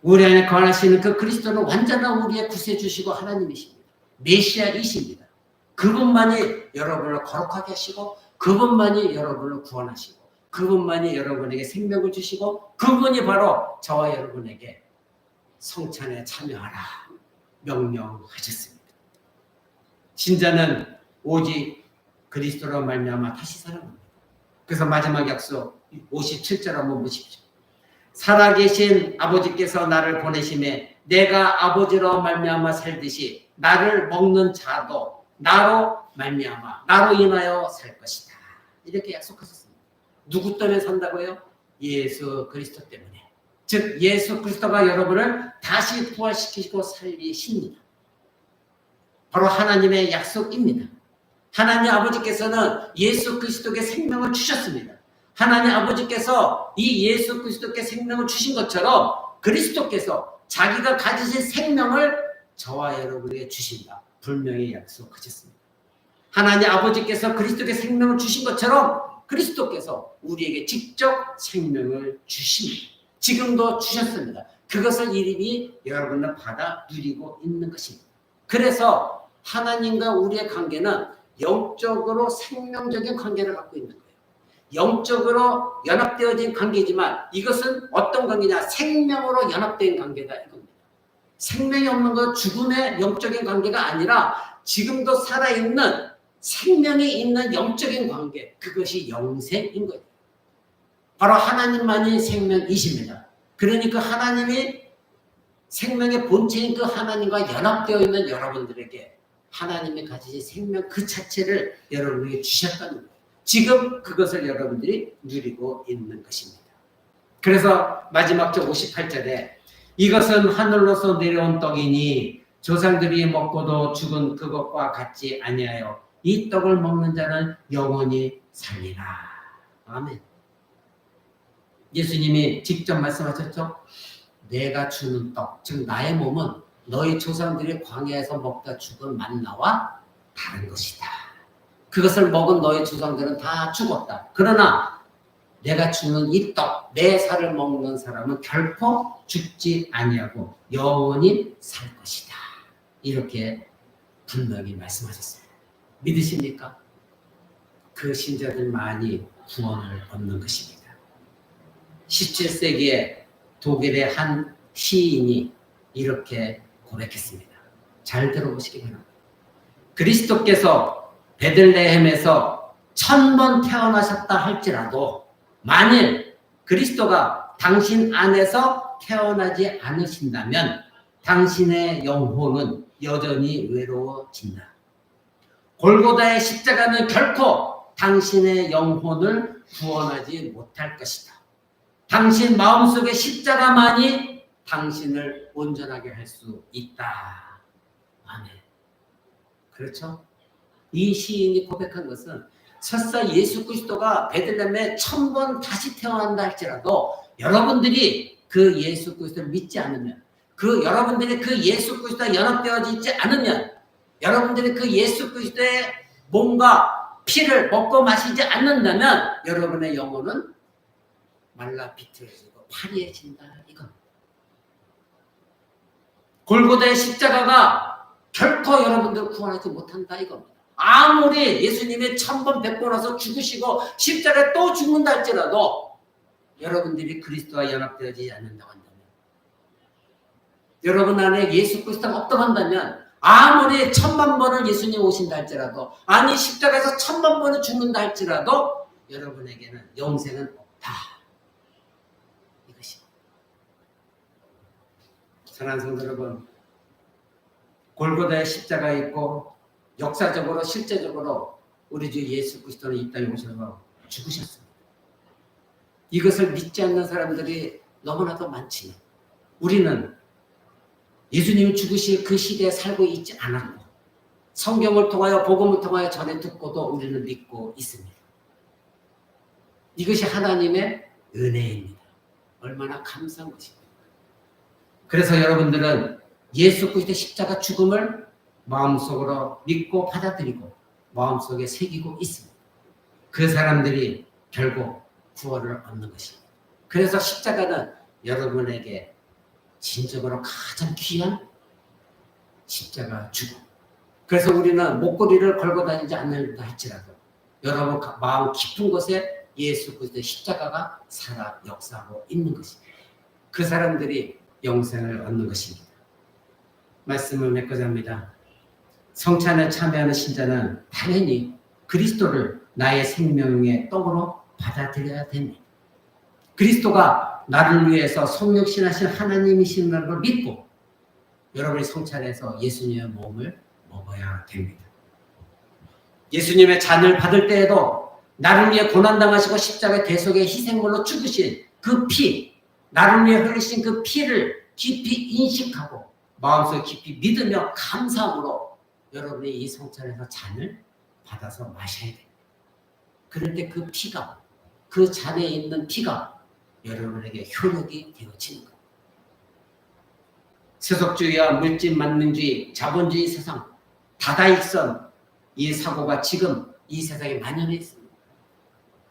우리 안에 거하시는 그 그리스도는 완전한 우리의 구세주시고 하나님이십니다. 메시아이십니다. 그분만이 여러분을 거룩하게 하시고, 그분만이 여러분을 구원하시고, 그분만이 여러분에게 생명을 주시고, 그분이 바로 저와 여러분에게 성찬에 참여하라 명령하셨습니다. 신자는 오직 그리스도로 말미암아 다시 살아납니다. 그래서 마지막 약속 57절 한번 보십시오. 살아계신 아버지께서 나를 보내심에 내가 아버지로 말미암아 살듯이 나를 먹는 자도 나로 말미암아 나로 인하여 살 것이다. 이렇게 약속하셨습니다. 누구 때문에 산다고요? 예수 그리스도 때문에. 즉 예수 그리스도가 여러분을 다시 부활시키시고 살리십니다. 바로 하나님의 약속입니다. 하나님 아버지께서는 예수 그리스도께 생명을 주셨습니다. 하나님 아버지께서 이 예수 그리스도께 생명을 주신 것처럼 그리스도께서 자기가 가지신 생명을 저와 여러분에게 주신다. 분명히 약속하셨습니다. 하나님 아버지께서 그리스도께 생명을 주신 것처럼 그리스도께서 우리에게 직접 생명을 주십니다. 지금도 주셨습니다. 그것을 이미 여러분은 받아 누리고 있는 것입니다. 그래서 하나님과 우리의 관계는 영적으로 생명적인 관계를 갖고 있는 거예요. 영적으로 연합되어진 관계지만 이것은 어떤 관계냐? 생명으로 연합된 관계다 이겁니다. 생명이 없는 것, 죽음의 영적인 관계가 아니라 지금도 살아있는 생명이 있는 영적인 관계, 그것이 영생인 거예요. 바로 하나님만이 생명이십니다. 그러니까 하나님이 생명의 본체인 그 하나님과 연합되어 있는 여러분들에게 하나님이 가지신 생명 그 자체를 여러분에게 주셨다는 거예요. 지금 그것을 여러분들이 누리고 있는 것입니다. 그래서 마지막 절 58절에 이것은 하늘로서 내려온 떡이니 조상들이 먹고도 죽은 그것과 같지 아니하여 이 떡을 먹는 자는 영원히 살리라. 아멘. 예수님이 직접 말씀하셨죠. 내가 주는 떡, 즉 나의 몸은 너희 조상들이 광야에서 먹다 죽은 만나와 다른 것이다. 그것을 먹은 너희 조상들은 다 죽었다. 그러나 내가 주는 이 떡, 내 살을 먹는 사람은 결코 죽지 아니하고 영원히 살 것이다. 이렇게 분명히 말씀하셨어요. 믿으십니까? 그 신자들만이 구원을 얻는 것입니다. 17세기에 독일의 한 시인이 이렇게 고백했습니다. 잘 들어보시기 바랍니다. 그리스도께서 베들레헴에서 1000번 태어나셨다 할지라도 만일 그리스도가 당신 안에서 태어나지 않으신다면 당신의 영혼은 여전히 외로워진다. 골고다의 십자가는 결코 당신의 영혼을 구원하지 못할 것이다. 당신 마음속의 십자가만이 당신을 온전하게 할 수 있다. 아멘. 그렇죠? 이 시인이 고백한 것은 설사 예수 그리스도가 베들레헴에 1000번 다시 태어난다 할지라도 여러분들이 그 예수 그리스도를 믿지 않으면, 여러분들이 그 예수 그리스도와 연합되어 있지 않으면, 여러분들이 그 예수 그리스도의 몸과 피를 먹고 마시지 않는다면 여러분의 영혼은 말라 비틀어지고 파리해진다 이겁니다. 골고다의 십자가가 결코 여러분들을 구원하지 못한다 이겁니다. 아무리 예수님이 1000번 100번 와서 죽으시고 십자가에 또 죽는다 할지라도 여러분들이 그리스도와 연합되어지지 않는다고 한다면, 여러분 안에 예수 그리스도가 없다고 한다면, 아무리 1000만 번을 예수님 오신다 할지라도, 아니 십자가에서 1000만 번을 죽는다 할지라도 여러분에게는 영생은 없다. 이것입니다. 사랑하는 성도 여러분, 골고다의 십자가에 있고 역사적으로 실제적으로 우리 주 예수 그리스도는 이 땅에 오셔서 죽으셨습니다. 이것을 믿지 않는 사람들이 너무나도 많지만 우리는 예수님이 죽으실 그 시대에 살고 있지 않았고 성경을 통하여 복음을 통하여 전해 듣고도 우리는 믿고 있습니다. 이것이 하나님의 은혜입니다. 얼마나 감사한 것입니다. 그래서 여러분들은 예수 그리스도의 십자가 죽음을 마음속으로 믿고 받아들이고 마음속에 새기고 있습니다. 그 사람들이 결국 구원을 얻는 것입니다. 그래서 십자가는 여러분에게 진정으로 가장 귀한 십자가 죽음. 그래서 우리는 목걸이를 걸고 다니지 않는다 할지라도 여러분 마음 깊은 곳에 예수 그리스도의 십자가가 살아 역사하고 있는 것입니다. 그 사람들이 영생을 얻는 것입니다. 말씀을 맺고자 합니다. 성찬에 참여하는 신자는 당연히 그리스도를 나의 생명의 떡으로 받아들여야 됩니다. 그리스도가 나를 위해서 성육신하신 하나님이시는 걸 믿고 여러분이 성찬에서 예수님의 몸을 먹어야 됩니다. 예수님의 잔을 받을 때에도 나를 위해 고난당하시고 십자가의 대속의 희생물로 죽으신 그 피, 나를 위해 흘리신 그 피를 깊이 인식하고 마음속에 깊이 믿으며 감사함으로 여러분이 이 성찬에서 잔을 받아서 마셔야 됩니다. 그럴 때 그 피가, 그 잔에 있는 피가 여러분에게 효력이 되어지는 겁니다. 세속주의와 물질 만능주의, 자본주의 세상, 다다익선 이 사고가 지금 이 세상에 만연해 있습니다.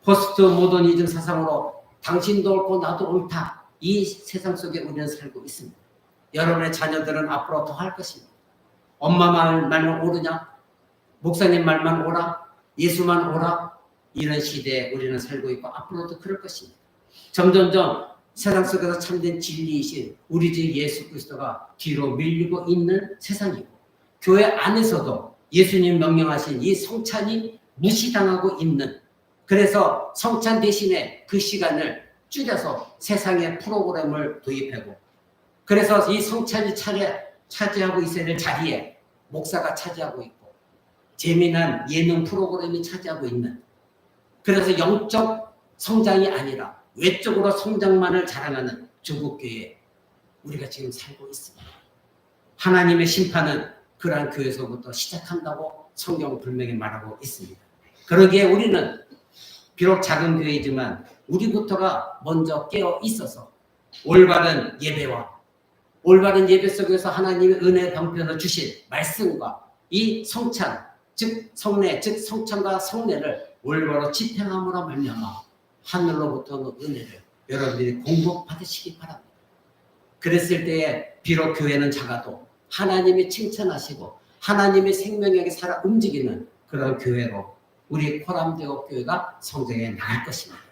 포스트 모더니즘 사상으로 당신도 옳고 나도 옳다. 이 세상 속에 우리는 살고 있습니다. 여러분의 자녀들은 앞으로 더 할 것입니다. 엄마 말만 옳으냐? 목사님 말만 옳아? 예수만 옳아? 이런 시대에 우리는 살고 있고 앞으로도 그럴 것입니다. 점점점 세상 속에서 참된 진리이신 우리 주 예수 그리스도가 뒤로 밀리고 있는 세상이고 교회 안에서도 예수님 명령하신 이 성찬이 무시당하고 있는, 그래서 성찬 대신에 그 시간을 줄여서 세상의 프로그램을 도입하고, 그래서 이 성찬이 차지하고 있어야 될 자리에 목사가 차지하고 있고 재미난 예능 프로그램이 차지하고 있는, 그래서 영적 성장이 아니라 외적으로 성장만을 자랑하는 조국교회에 우리가 지금 살고 있습니다. 하나님의 심판은 그러한 교회에서부터 시작한다고 성경은 분명히 말하고 있습니다. 그러기에 우리는 비록 작은 교회이지만 우리부터가 먼저 깨어 있어서 올바른 예배와 올바른 예배 속에서 하나님의 은혜 방편을 주신 말씀과 이 성찬, 즉 성례, 즉 성찬과 성례를 올바로 집행함으로 말미암아 하늘로부터 오는 은혜를 여러분들이 공급받으시기 바랍니다. 그랬을 때에 비록 교회는 작아도 하나님이 칭찬하시고 하나님의 생명력이 살아 움직이는 그런 교회로 우리 코람대옥교회가 성장해 나갈 것입니다.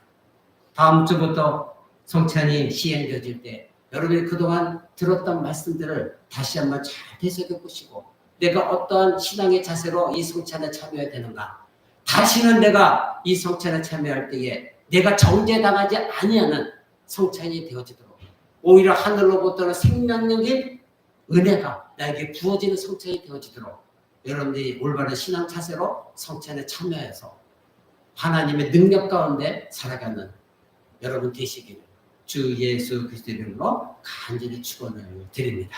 다음 주부터 성찬이 시행되어질 때 여러분이 그동안 들었던 말씀들을 다시 한번 잘 되새겨 보시고 내가 어떠한 신앙의 자세로 이 성찬에 참여해야 되는가, 다시는 내가 이 성찬에 참여할 때에 내가 정죄당하지 아니하는 성찬이 되어지도록 오히려 하늘로부터는 생명력인 은혜가 나에게 부어지는 성찬이 되어지도록 여러분들이 올바른 신앙 자세로 성찬에 참여해서 하나님의 능력 가운데 살아가는 여러분 되시기를 주 예수 그리스도의 이름으로 간절히 축원을 드립니다.